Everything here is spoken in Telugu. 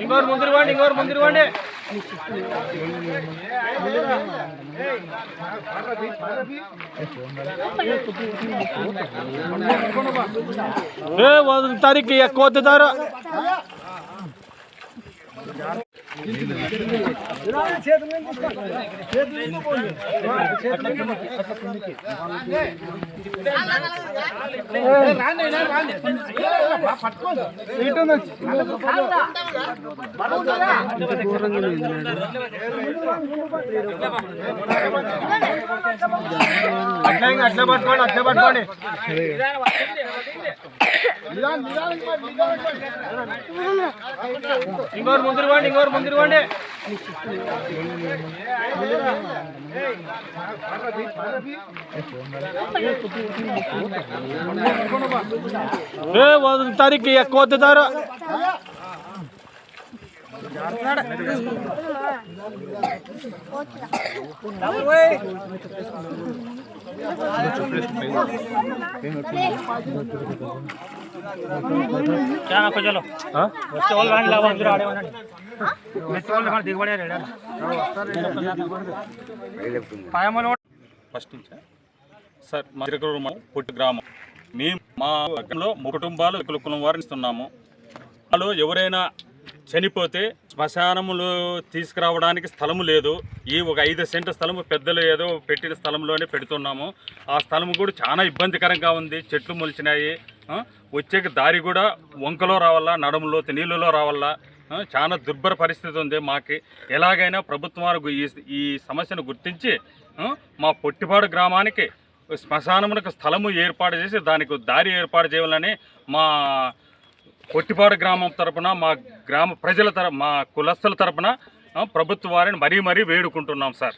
ఇంకోరు ముందు వాడి వదులుతారికి ఎక్కువ వద్దుతారు. అట్లా పట్టుకోండి. ఇంకోరు ముందు వాడి వదులుతారికి ఎక్కువ వద్దుతారు. ఫస్ట్ సార్ మా పుట్టి గ్రామం మేము మా వర్గంలో 3 కుటుంబాలు కులం వారిని ఇస్తున్నాము. వాళ్ళు ఎవరైనా చనిపోతే శ్మశానములు తీసుకురావడానికి స్థలము లేదు. ఈ ఒక 5 సెంట్ల స్థలము పెద్దలు ఏదో పెట్టిన స్థలంలోనే పెడుతున్నాము. ఆ స్థలము కూడా చాలా ఇబ్బందికరంగా ఉంది. చెట్లు మొలిచినాయి. వచ్చేకి దారి కూడా వంకలో రావాలా, నడుములో నీళ్ళలో రావాలా. చాలా దుర్భర పరిస్థితి ఉంది. మాకు ఎలాగైనా ప్రభుత్వం వారు ఈ సమస్యను గుర్తించి మా పొట్టిపాడు గ్రామానికి శ్మశానమునకు స్థలము ఏర్పాటు చేసి దానికి దారి ఏర్పాటు చేయాలని మా పొట్టిపాడు గ్రామం తరపున, మా గ్రామ ప్రజల మా కులస్తుల తరపున ప్రభుత్వ వారిని మరీ వేడుకుంటున్నాం సార్.